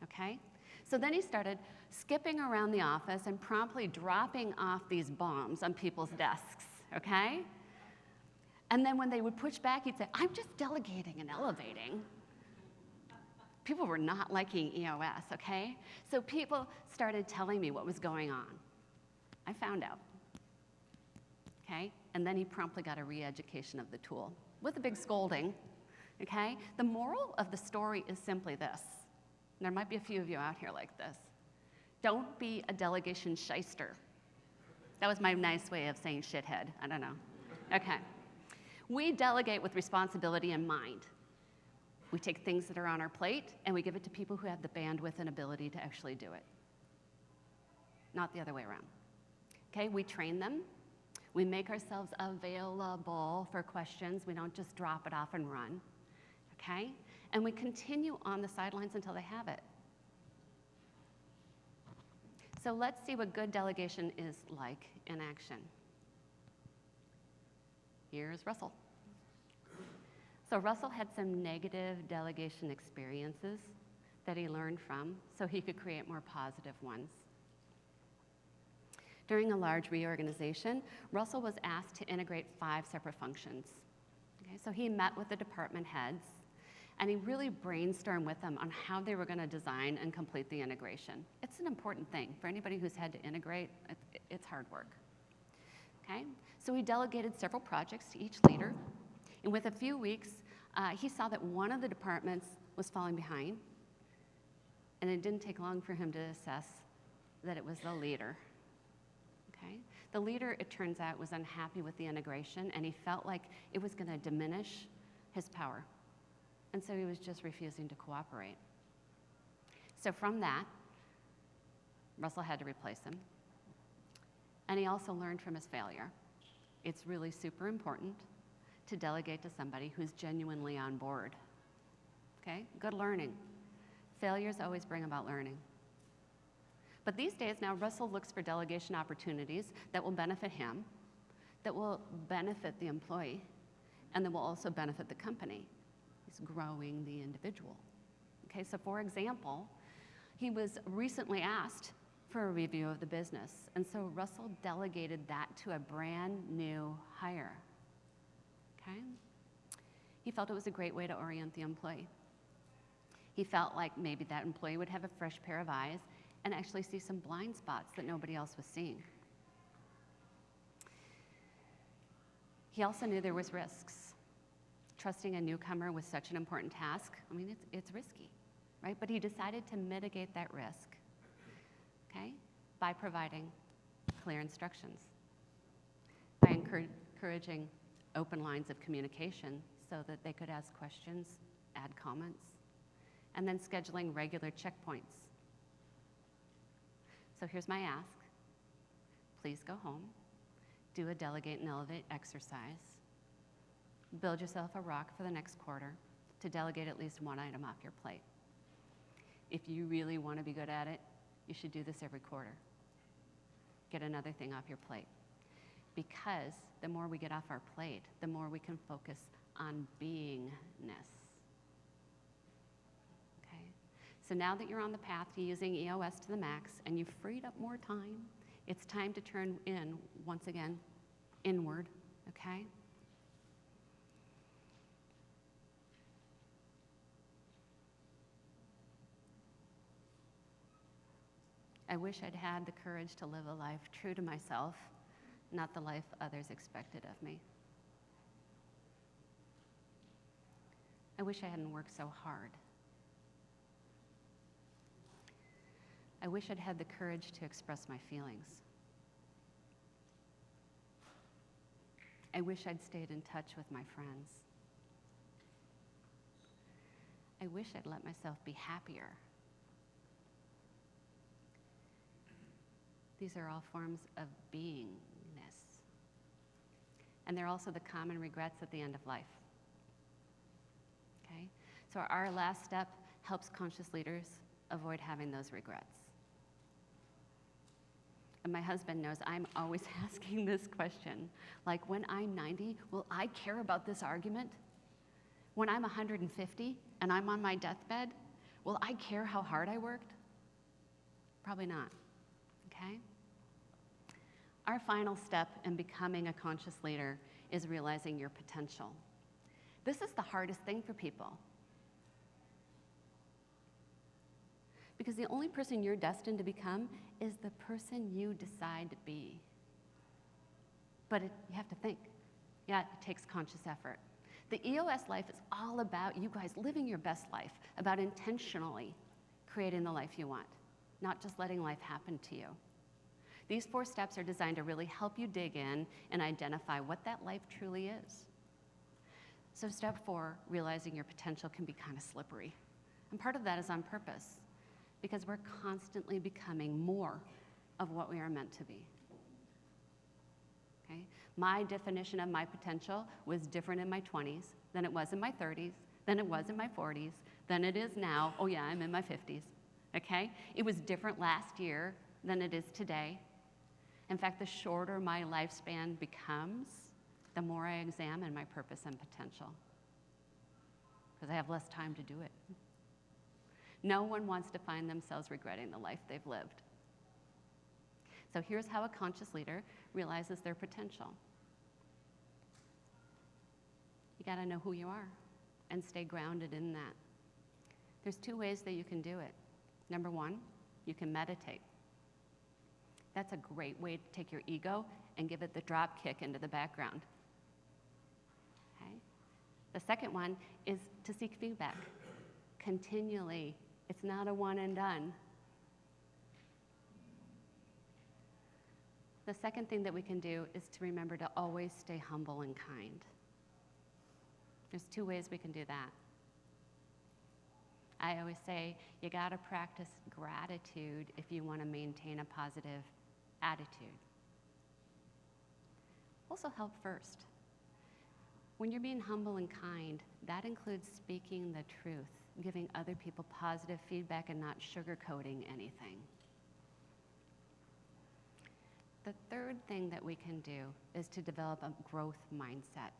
okay? So then he started skipping around the office and promptly dropping off these bombs on people's desks, okay? And then when they would push back, he'd say, I'm just delegating and elevating. People were not liking EOS, okay? So people started telling me what was going on. I found out, okay? And then he promptly got a re-education of the tool with a big scolding, okay? The moral of the story is simply this. There might be a few of you out here like this. Don't be a delegation shyster. That was my nice way of saying shithead. I don't know. Okay. We delegate with responsibility in mind. We take things that are on our plate and we give it to people who have the bandwidth and ability to actually do it. Not the other way around. Okay, we train them. We make ourselves available for questions. We don't just drop it off and run. Okay? And we continue on the sidelines until they have it. So let's see what good delegation is like in action. Here's Russell. So Russell had some negative delegation experiences that he learned from so he could create more positive ones. During a large reorganization, Russell was asked to integrate 5 separate functions. Okay, so he met with the department heads and he really brainstormed with them on how they were going to design and complete the integration. It's an important thing. For anybody who's had to integrate, it's hard work. Okay? So he delegated several projects to each leader, and with a few weeks, he saw that one of the departments was falling behind, and it didn't take long for him to assess that it was the leader. Okay? The leader, it turns out, was unhappy with the integration, and he felt like it was going to diminish his power. And so he was just refusing to cooperate. So from that, Russell had to replace him. And he also learned from his failure. It's really super important to delegate to somebody who's genuinely on board. Okay? Good learning. Failures always bring about learning. But these days now, Russell looks for delegation opportunities that will benefit him, that will benefit the employee, and that will also benefit the company. He's growing the individual. Okay, so for example, he was recently asked for a review of the business, and so Russell delegated that to a brand new hire. Okay? He felt it was a great way to orient the employee. He felt like maybe that employee would have a fresh pair of eyes and actually see some blind spots that nobody else was seeing. He also knew there was risks. Trusting a newcomer with such an important task, I mean, it's risky, right? But he decided to mitigate that risk, okay, by providing clear instructions, by encouraging open lines of communication so that they could ask questions, add comments, and then scheduling regular checkpoints. So here's my ask. Please go home, do a delegate and elevate exercise, build yourself a rock for the next quarter to delegate at least one item off your plate. If you really want to be good at it, you should do this every quarter. Get another thing off your plate. Because the more we get off our plate, the more we can focus on beingness. So now that you're on the path to using EOS to the max and you've freed up more time, it's time to turn in, once again, inward, okay? I wish I'd had the courage to live a life true to myself, not the life others expected of me. I wish I hadn't worked so hard. I wish I'd had the courage to express my feelings. I wish I'd stayed in touch with my friends. I wish I'd let myself be happier. These are all forms of beingness. And they're also the common regrets at the end of life. Okay? So our last step helps conscious leaders avoid having those regrets. And my husband knows I'm always asking this question. Like, when I'm 90, will I care about this argument? When I'm 150 and I'm on my deathbed, will I care how hard I worked? Probably not, okay? Our final step in becoming a conscious leader is realizing your potential. This is the hardest thing for people. Because the only person you're destined to become is the person you decide to be. But you have to think. Yeah, it takes conscious effort. The EOS life is all about you guys living your best life, about intentionally creating the life you want, not just letting life happen to you. These 4 steps are designed to really help you dig in and identify what that life truly is. So step 4, realizing your potential, can be kind of slippery. And part of that is on purpose, because we're constantly becoming more of what we are meant to be. Okay? My definition of my potential was different in my 20s than it was in my 30s, than it was in my 40s, than it is now. Oh yeah, I'm in my 50s. Okay? It was different last year than it is today. In fact, the shorter my lifespan becomes, the more I examine my purpose and potential, because I have less time to do it. No one wants to find themselves regretting the life they've lived. So here's how a conscious leader realizes their potential. You got to know who you are and stay grounded in that. There's 2 ways that you can do it. Number 1, you can meditate. That's a great way to take your ego and give it the drop kick into the background. Okay? The second one is to seek feedback. continually. It's not a one and done. The second thing that we can do is to remember to always stay humble and kind. There's 2 ways we can do that. I always say you gotta practice gratitude if you wanna maintain a positive attitude. Also help first. When you're being humble and kind, that includes speaking the truth, giving other people positive feedback and not sugarcoating anything. The third thing that we can do is to develop a growth mindset.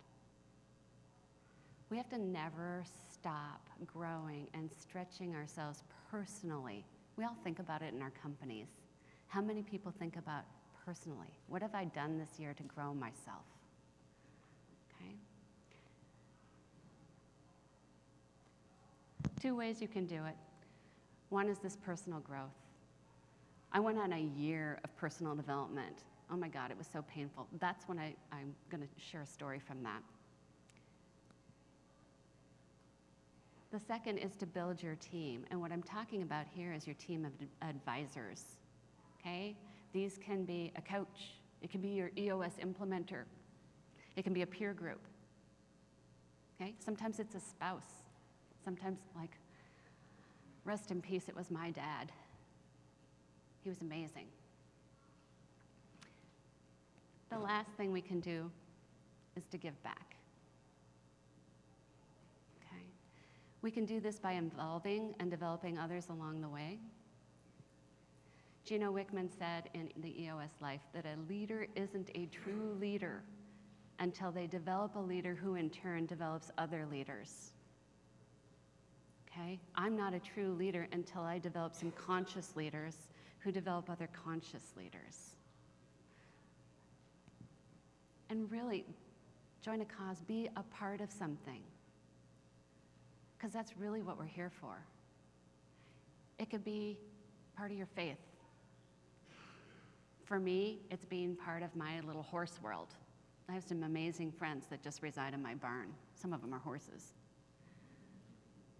We have to never stop growing and stretching ourselves personally. We all think about it in our companies. How many people think about personally? What have I done this year to grow myself? Okay. 2 ways you can do it. One is this personal growth. I went on a year of personal development. Oh my God, it was so painful. That's when I'm going to share a story from that. The second is to build your team. And what I'm talking about here is your team of advisors, okay? These can be a coach. It can be your EOS Implementer. It can be a peer group, okay? Sometimes it's a spouse. Sometimes, like, rest in peace, it was my dad. He was amazing. The last thing we can do is to give back. Okay? We can do this by involving and developing others along the way. Gino Wickman said in the EOS Life that a leader isn't a true leader until they develop a leader who in turn develops other leaders. Okay? I'm not a true leader until I develop some conscious leaders who develop other conscious leaders. And really, join a cause, be a part of something, because that's really what we're here for. It could be part of your faith. For me, it's being part of my little horse world. I have some amazing friends that just reside in my barn. Some of them are horses.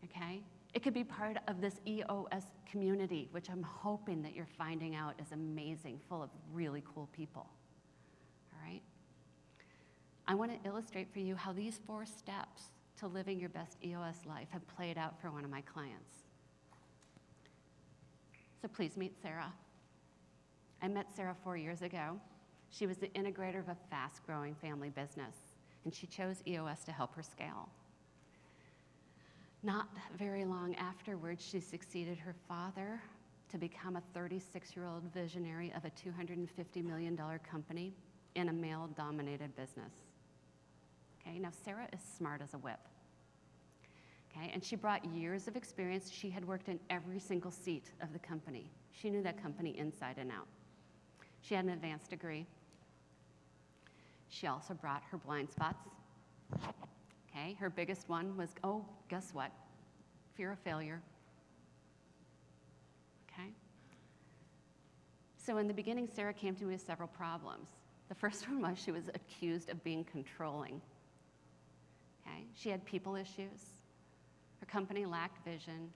Okay? It could be part of this EOS community, which I'm hoping that you're finding out is amazing, full of really cool people. All right? I want to illustrate for you how these 4 steps to living your best EOS life have played out for one of my clients. So please meet Sarah. I met Sarah 4 years ago. She was the integrator of a fast-growing family business, and she chose EOS to help her scale. Not very long afterwards, she succeeded her father to become a 36-year-old visionary of a $250 million company in a male-dominated business. Okay, now Sarah is smart as a whip. Okay, and she brought years of experience. She had worked in every single seat of the company. She knew that company inside and out. She had an advanced degree. She also brought her blind spots. Okay, her biggest one was, oh, guess what? Fear of failure. Okay? So in the beginning, Sarah came to me with several problems. The first one was she was accused of being controlling. Okay? She had people issues. Her company lacked vision.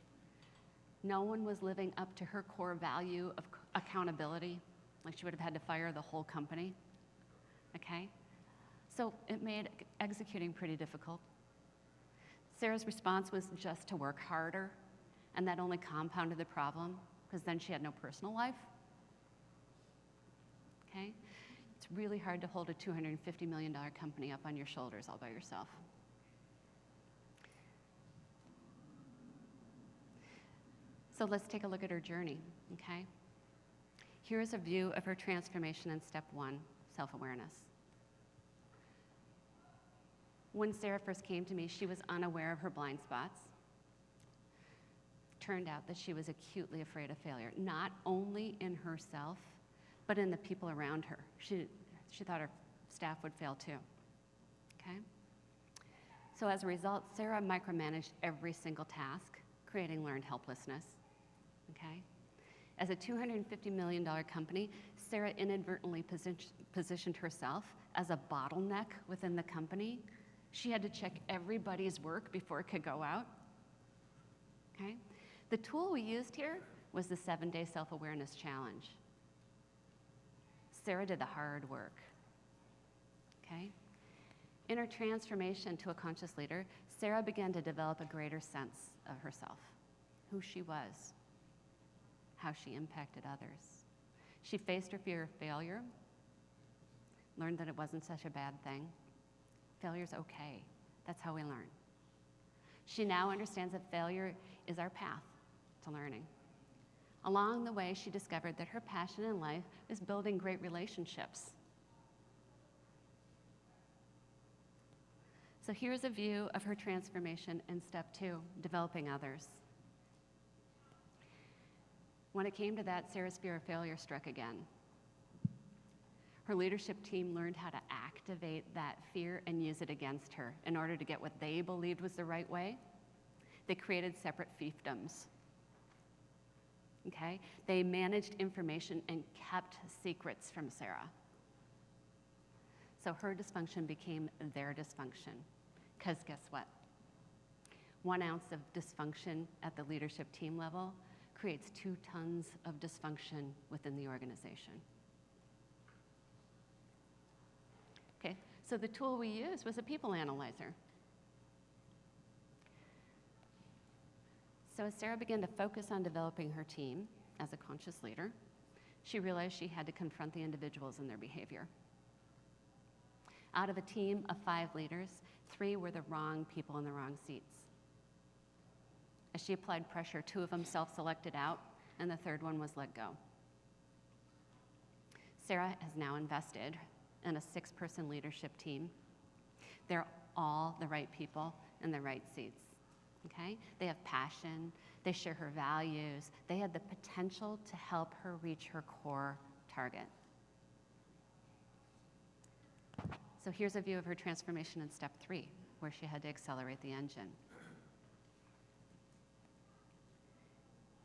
No one was living up to her core value of accountability. Like she would have had to fire the whole company. Okay? So it made executing pretty difficult. Sarah's response was just to work harder, and that only compounded the problem, because then she had no personal life. Okay? It's really hard to hold a $250 million company up on your shoulders all by yourself. So let's take a look at her journey, okay? Here's a view of her transformation in step 1, self-awareness. When Sarah first came to me, she was unaware of her blind spots. Turned out that she was acutely afraid of failure, not only in herself, but in the people around her. She thought her staff would fail too, okay? So as a result, Sarah micromanaged every single task, creating learned helplessness, okay? As a $250 million company, Sarah inadvertently positioned herself as a bottleneck within the company. She had to check everybody's work before it could go out. okay? The tool we used here was the 7-day self-awareness challenge. Sarah did the hard work, okay? In her transformation to a conscious leader, Sarah began to develop a greater sense of herself, who she was, how she impacted others. She faced her fear of failure, learned that it wasn't such a bad thing. Failure's okay. That's how we learn. She now understands that failure is our path to learning. Along the way, she discovered that her passion in life is building great relationships. So here's a view of her transformation in step 2, developing others. When it came to that, Sarah's fear of failure struck again. Her leadership team learned how to activate that fear and use it against her in order to get what they believed was the right way. They created separate fiefdoms. Okay? They managed information and kept secrets from Sarah. So her dysfunction became their dysfunction. Because guess what? 1 ounce of dysfunction at the leadership team level creates 2 tons of dysfunction within the organization. Okay, so the tool we used was a people analyzer. So as Sarah began to focus on developing her team as a conscious leader, she realized she had to confront the individuals and their behavior. Out of a team of 5 leaders, 3 were the wrong people in the wrong seats. As she applied pressure, 2 of them self-selected out, and the 3rd one was let go. Sarah has now invested in a 6-person leadership team. They're all the right people in the right seats, okay? They have passion, they share her values, they have the potential to help her reach her core target. So here's a view of her transformation in step 3, where she had to accelerate the engine.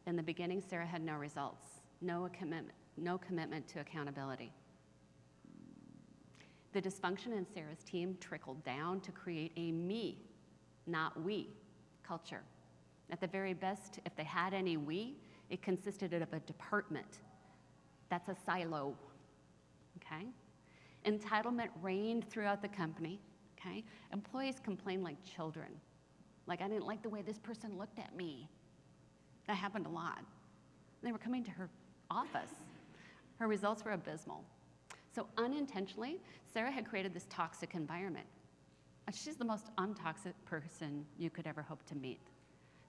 In the beginning, Sarah had no results, no commitment to accountability. The dysfunction in Sarah's team trickled down to create a me, not we, culture. At the very best, if they had any we, it consisted of a department. That's a silo, okay? Entitlement reigned throughout the company, okay? Employees complained like children. Like, I didn't like the way this person looked at me. That happened a lot. They were coming to her office. Her results were abysmal. So unintentionally, Sarah had created this toxic environment. She's the most untoxic person you could ever hope to meet.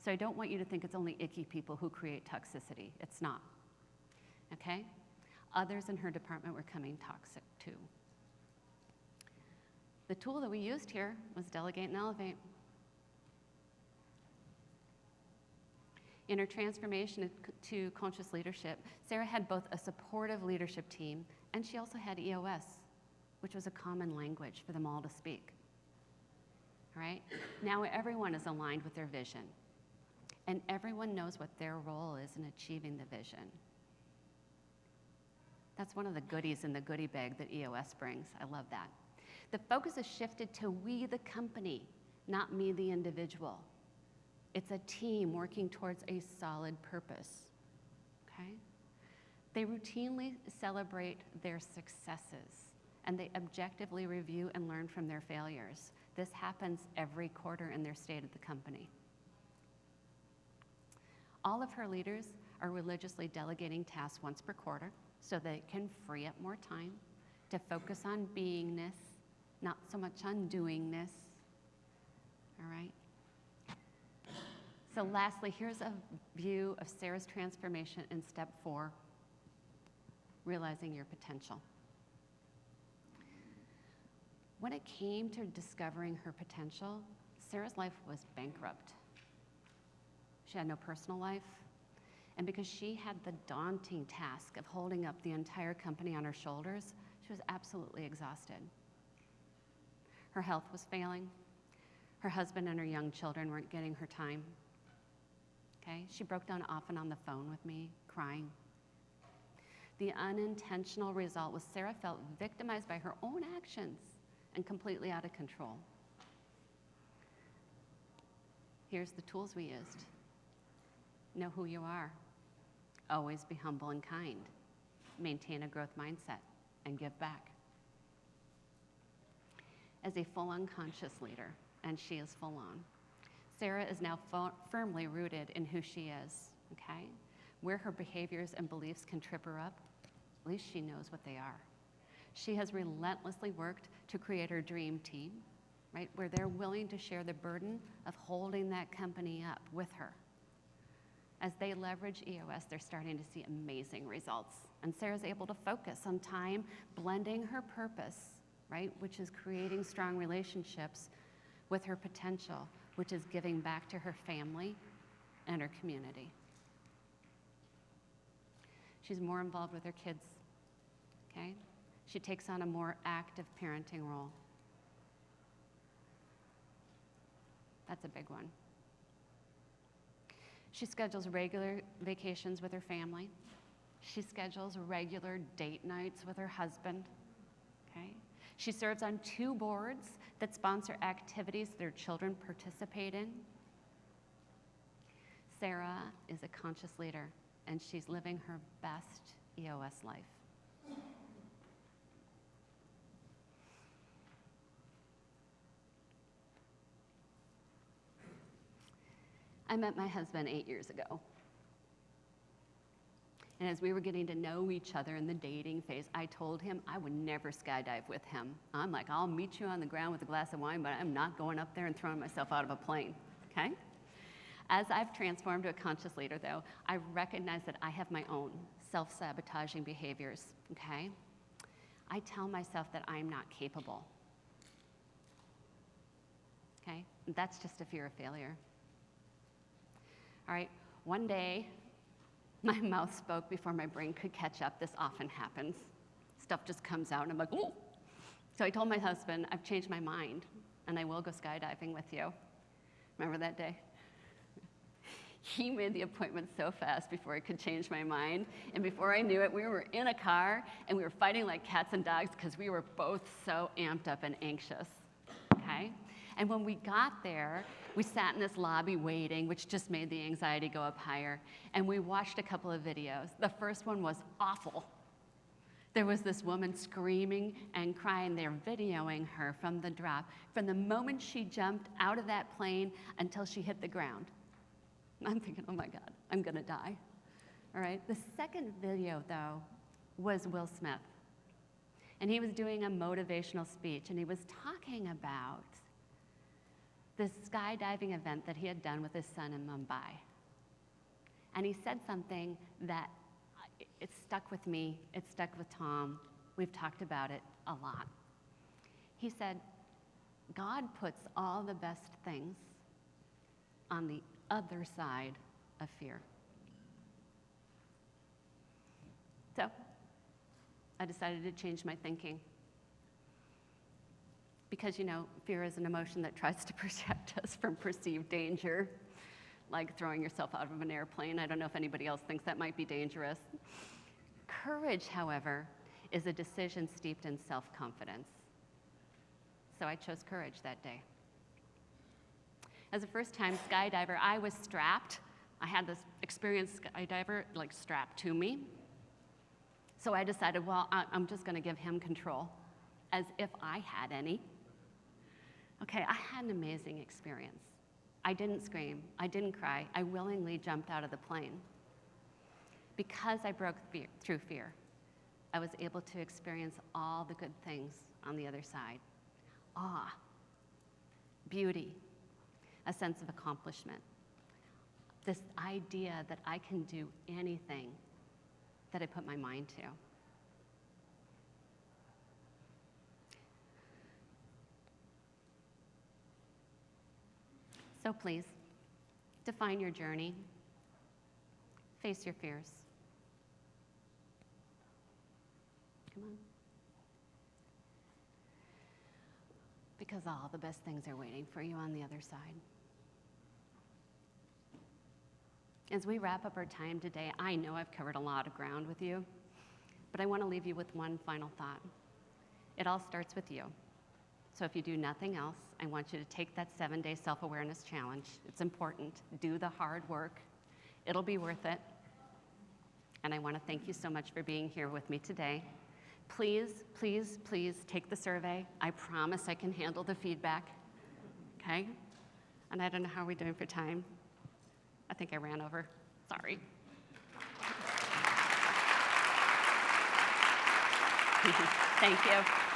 So I don't want you to think it's only icky people who create toxicity. It's not, okay? Others in her department were coming toxic too. The tool that we used here was delegate and elevate. In her transformation to conscious leadership, Sarah had both a supportive leadership team and she also had EOS, which was a common language for them all to speak. All right? Now everyone is aligned with their vision and everyone knows what their role is in achieving the vision. That's one of the goodies in the goodie bag that EOS brings. I love that. The focus has shifted to we the company, not me the individual. It's a team working towards a solid purpose, okay? They routinely celebrate their successes, and they objectively review and learn from their failures. This happens every quarter in their state of the company. All of her leaders are religiously delegating tasks once per quarter so they can free up more time to focus on beingness, not so much on doingness, all right? So lastly, here's a view of Sarah's transformation in step 4, realizing your potential. When it came to discovering her potential, Sarah's life was bankrupt. She had no personal life, and because she had the daunting task of holding up the entire company on her shoulders, she was absolutely exhausted. Her health was failing. Her husband and her young children weren't getting her time. Okay? She broke down often on the phone with me, crying. The unintentional result was Sarah felt victimized by her own actions and completely out of control. Here's the tools we used. Know who you are. Always be humble and kind. Maintain a growth mindset and give back. As a full unconscious leader, and she is full on, Sarah is now firmly rooted in who she is, okay? Where her behaviors and beliefs can trip her up, at least she knows what they are. She has relentlessly worked to create her dream team, right? Where they're willing to share the burden of holding that company up with her. As they leverage EOS, they're starting to see amazing results. And Sarah's able to focus on time, blending her purpose, right? Which is creating strong relationships with her potential, which is giving back to her family and her community. She's more involved with her kids, okay? She takes on a more active parenting role. That's a big one. She schedules regular vacations with her family. She schedules regular date nights with her husband, okay? She serves on 2 boards that sponsor activities that her children participate in. Sarah is a conscious leader, and she's living her best EOS life. I met my husband 8 years ago. And as we were getting to know each other in the dating phase, I told him I would never skydive with him. I'm like, I'll meet you on the ground with a glass of wine, but I'm not going up there and throwing myself out of a plane, okay? As I've transformed to a conscious leader, though, I recognize that I have my own self-sabotaging behaviors, okay? I tell myself that I'm not capable, okay? That's just a fear of failure. All right, one day, my mouth spoke before my brain could catch up. This often happens. Stuff just comes out, and I'm like, ooh. So I told my husband, I've changed my mind, and I will go skydiving with you. Remember that day? He made the appointment so fast before I could change my mind, and before I knew it, we were in a car, and we were fighting like cats and dogs because we were both so amped up and anxious, okay? And when we got there, we sat in this lobby waiting, which just made the anxiety go up higher. And we watched a couple of videos. The first one was awful. There was this woman screaming and crying. They're videoing her from the drop, from the moment she jumped out of that plane until she hit the ground. I'm thinking, oh my God, I'm gonna die. All right, the second video, though, was Will Smith. And he was doing a motivational speech, and he was talking about this skydiving event that he had done with his son in Mumbai. And he said something that it stuck with me, it stuck with Tom. We've talked about it a lot. He said, God puts all the best things on the other side of fear. So I decided to change my thinking. Because, you know, fear is an emotion that tries to protect us from perceived danger, like throwing yourself out of an airplane. I don't know if anybody else thinks that might be dangerous. Courage, however, is a decision steeped in self-confidence. So I chose courage that day. As a first-time skydiver, I was strapped. I had this experienced skydiver, like, strapped to me. So I decided, well, I'm just gonna give him control, as if I had any. Okay, I had an amazing experience. I didn't scream, I didn't cry, I willingly jumped out of the plane. Because I broke through fear, I was able to experience all the good things on the other side. Awe, beauty, a sense of accomplishment. This idea that I can do anything that I put my mind to. So please, define your journey. Face your fears. Come on. Because all the best things are waiting for you on the other side. As we wrap up our time today, I know I've covered a lot of ground with you, but I want to leave you with one final thought. It all starts with you. So if you do nothing else, I want you to take that 7-day self-awareness challenge. It's important. Do the hard work. It'll be worth it. And I want to thank you so much for being here with me today. Please, please, please take the survey. I promise I can handle the feedback, okay? And I don't know how we're doing for time. I think I ran over. Sorry. Thank you.